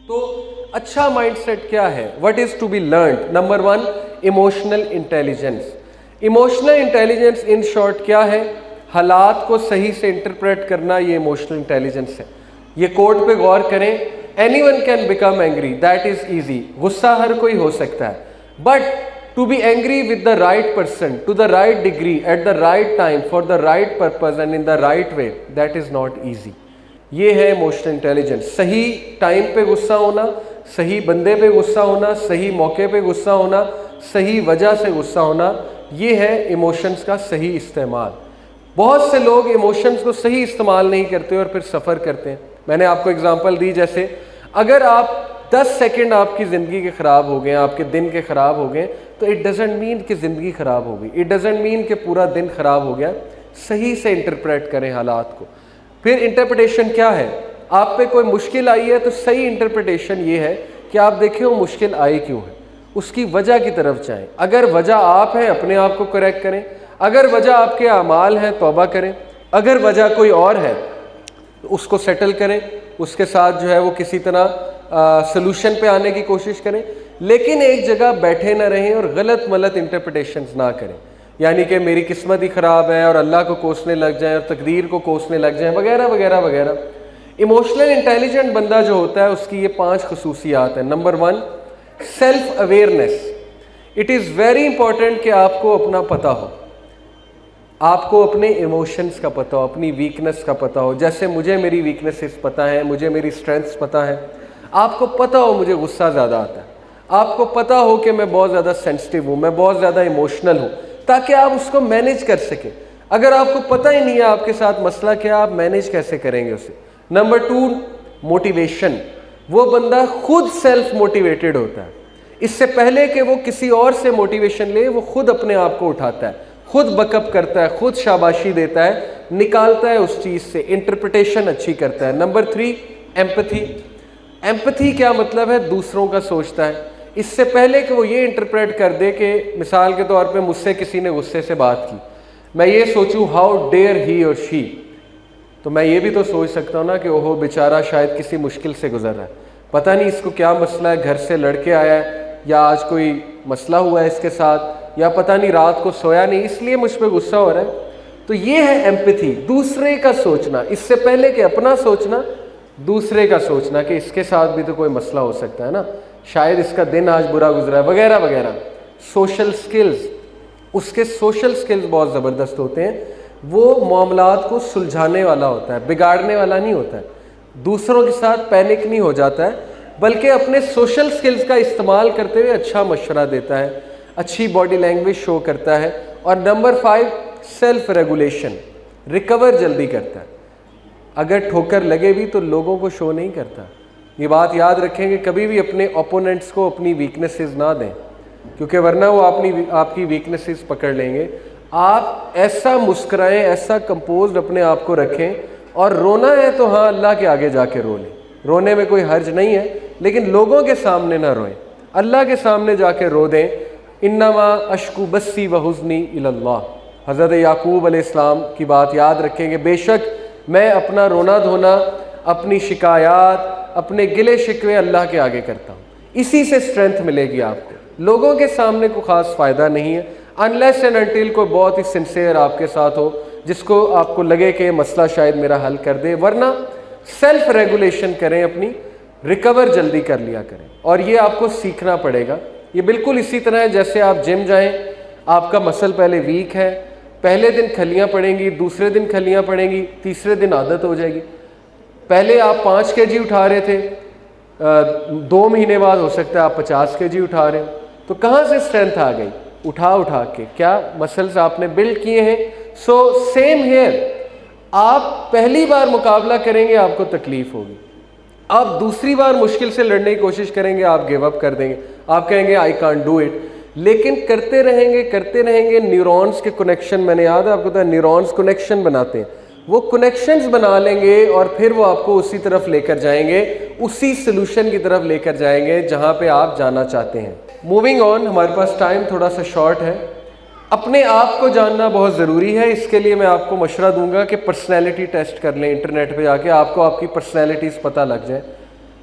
تو اچھا mind set کیا ہے؟ What is to be learned? Number 1 emotional intelligence. Emotional intelligence in short کیا ہے؟ حالات کو صحیح سے انٹرپریٹ کرنا، یہ ایموشنل انٹیلیجنس ہے. یہ کوٹ پہ غور کریں. Anyone can become angry, that is easy. غصہ ہر کوئی ہو سکتا ہے، but to be angry with the right person to the right degree at the right time for the right purpose and in the right way, that is not easy. یہ ہے emotional intelligence. صحیح time پہ غصہ ہونا، صحیح بندے پہ غصہ ہونا، صحیح موقع پہ غصہ ہونا، صحیح وجہ سے غصہ ہونا، یہ ہے ایموشنز کا صحیح استعمال. بہت سے لوگ ایموشنز کو صحیح استعمال نہیں کرتے اور پھر سفر کرتے ہیں. میں نے آپ کو اگزامپل دی، جیسے اگر آپ 10 سیکنڈ آپ کی زندگی کے خراب ہو گئے، آپ کے دن کے خراب ہو گئے، تو اٹ ڈزنٹ مین کہ زندگی خراب ہو گئی، اٹ ڈزنٹ مین کہ پورا دن خراب ہو گیا. صحیح سے انٹرپریٹ کریں حالات کو. پھر انٹرپریٹیشن کیا ہے؟ آپ پہ کوئی مشکل آئی ہے تو صحیح انٹرپریٹیشن یہ ہے کہ آپ دیکھیں وہ مشکل آئی کیوں ہے، اس کی وجہ کی طرف جائیں. اگر وجہ آپ ہیں، اپنے آپ کو کریکٹ کریں. اگر وجہ آپ کے اعمال ہیں، توبہ کریں. اگر وجہ کوئی اور ہے تو اس کو سیٹل کریں، اس کے ساتھ جو ہے وہ کسی طرح سلوشن پہ آنے کی کوشش کریں. لیکن ایک جگہ بیٹھے نہ رہیں اور غلط ملت انٹرپریٹیشنز نہ کریں، یعنی کہ میری قسمت ہی خراب ہے اور اللہ کو کوسنے لگ جائیں اور تقدیر کو کوسنے لگ جائیں وغیرہ وغیرہ وغیرہ. ایموشنل انٹیلیجنٹ بندہ جو ہوتا ہے اس کی یہ 5 خصوصیات ہیں. Number 1 self awareness. It is very important کہ آپ کو اپنا پتہ ہو، آپ کو اپنے ایموشنز کا پتہ ہو، اپنی ویکنس کا پتہ ہو. جیسے مجھے میری ویکنسز پتہ ہیں، مجھے میری اسٹرینتھس پتہ ہیں. آپ کو پتہ ہو مجھے غصہ زیادہ آتا ہے، آپ کو پتہ ہو کہ میں بہت زیادہ سینسٹیو ہوں، میں بہت زیادہ ایموشنل ہوں، تاکہ آپ اس کو مینیج کر سکیں. اگر آپ کو پتہ ہی نہیں ہے آپ کے ساتھ مسئلہ کیا، آپ مینیج کیسے کریں گے اسے؟ Number 2 motivation. وہ بندہ خود سیلف موٹیویٹڈ ہوتا ہے. اس سے پہلے کہ وہ کسی اور سے موٹیویشن لے، وہ خود اپنے آپ کو اٹھاتا ہے، خود بک اپ کرتا ہے، خود شاباشی دیتا ہے، نکالتا ہے اس چیز سے، انٹرپریٹیشن اچھی کرتا ہے. Number 3 empathy. ایمپتھی کیا مطلب ہے؟ دوسروں کا سوچتا ہے. اس سے پہلے کہ وہ یہ انٹرپریٹ کر دے کہ مثال کے طور پہ مجھ سے کسی نے غصے سے بات کی، میں یہ سوچوں ہاؤ ڈیئر ہی اور شی، تو میں یہ بھی تو سوچ سکتا ہوں نا کہ اوہو بیچارہ شاید کسی مشکل سے گزر رہا ہے، پتہ نہیں اس کو کیا مسئلہ ہے، گھر سے لڑ کے آیا ہے، یا آج کوئی مسئلہ ہوا ہے اس کے ساتھ، یا پتہ نہیں رات کو سویا نہیں اس لیے مجھ پہ غصہ ہو رہا ہے. تو یہ ہے ایمپتھی، دوسرے کا سوچنا. اس سے پہلے کہ اپنا سوچنا، دوسرے کا سوچنا کہ اس کے ساتھ بھی تو کوئی مسئلہ ہو سکتا ہے نا، شاید اس کا دن آج برا گزرا ہے وغیرہ وغیرہ. Social skills. اس کے سوشل سکلز بہت زبردست ہوتے ہیں. وہ معاملات کو سلجھانے والا ہوتا ہے، بگاڑنے والا نہیں ہوتا ہے. دوسروں کے ساتھ پینک نہیں ہو جاتا ہے، بلکہ اپنے سوشل سکلز کا استعمال کرتے ہوئے اچھا مشورہ دیتا ہے، اچھی باڈی لینگویج شو کرتا ہے. اور نمبر 5 سیلف ریگولیشن. ریکور جلدی کرتا ہے. اگر ٹھوکر لگے بھی تو لوگوں کو شو نہیں کرتا. یہ بات یاد رکھیں کہ کبھی بھی اپنے اوپوننٹس کو اپنی ویکنسز نہ دیں، کیونکہ ورنہ وہ آپ کی ویکنسز پکڑ لیں گے. آپ ایسا مسکرائیں، ایسا کمپوزڈ اپنے آپ کو رکھیں، اور رونا ہے تو ہاں اللہ کے آگے جا کے رو لیں، رونے میں کوئی حرج نہیں ہے، لیکن لوگوں کے سامنے نہ روئیں، اللہ کے سامنے جا کے رو دیں. انما اشکو بسی وحزنی الی اللہ. حضرت یعقوب علیہ السلام کی بات یاد رکھیں کہ بے شک میں اپنا رونا دھونا، اپنی شکایات، اپنے گلے شکوے اللہ کے آگے کرتا ہوں. اسی سے اسٹرینتھ ملے گی آپ کو. لوگوں کے سامنے کو خاص فائدہ نہیں ہے، انلیس اینڈ انٹل کوئی بہت ہی سنسیئر آپ کے ساتھ ہو جس کو آپ کو لگے کہ مسئلہ شاید میرا حل کر دے. ورنہ سیلف ریگولیشن کریں، اپنی ریکور جلدی کر لیا کریں، اور یہ آپ کو سیکھنا پڑے گا. یہ بالکل اسی طرح ہے جیسے آپ جم جائیں، آپ کا مسل پہلے ویک ہے، پہلے دن کھلیاں پڑیں گی، دوسرے دن کھلیاں پڑیں گی، تیسرے دن عادت ہو جائے گی. پہلے آپ 5 kg اٹھا رہے تھے، 2 مہینے بعد ہو سکتا ہے آپ 50 kg اٹھا رہے ہیں. تو کہاں سے اسٹرینتھ آ گئی؟ اٹھا کے. کیا مسلز آپ نے بلڈ کیے ہیں. سو سیم ہیئر، آپ پہلی بار مقابلہ کریں گے آپ کو تکلیف ہوگی، آپ دوسری بار مشکل سے لڑنے کی کوشش کریں گے، آپ گیو اپ کر دیں گے، آپ کہیں گے آئی کانٹ ڈو اٹ. لیکن کرتے رہیں گے. نیورونز کے کنیکشن، میں نے یاد ہے آپ کو، نیورونز کنیکشن بناتے ہیں، وہ کنیکشنز بنا لیں گے اور پھر وہ آپ کو اسی طرف لے کر جائیں گے، اسی سلوشن کی طرف لے کر جائیں گے جہاں پہ آپ جانا چاہتے ہیں. موونگ آن، ہمارے پاس ٹائم تھوڑا سا شارٹ ہے. اپنے آپ کو جاننا بہت ضروری ہے. اس کے لیے میں آپ کو مشورہ دوں گا کہ پرسنالٹی ٹیسٹ کر لیں انٹرنیٹ پہ جا کے، آپ کو آپ کی پرسنالٹیز پتہ لگ جائیں.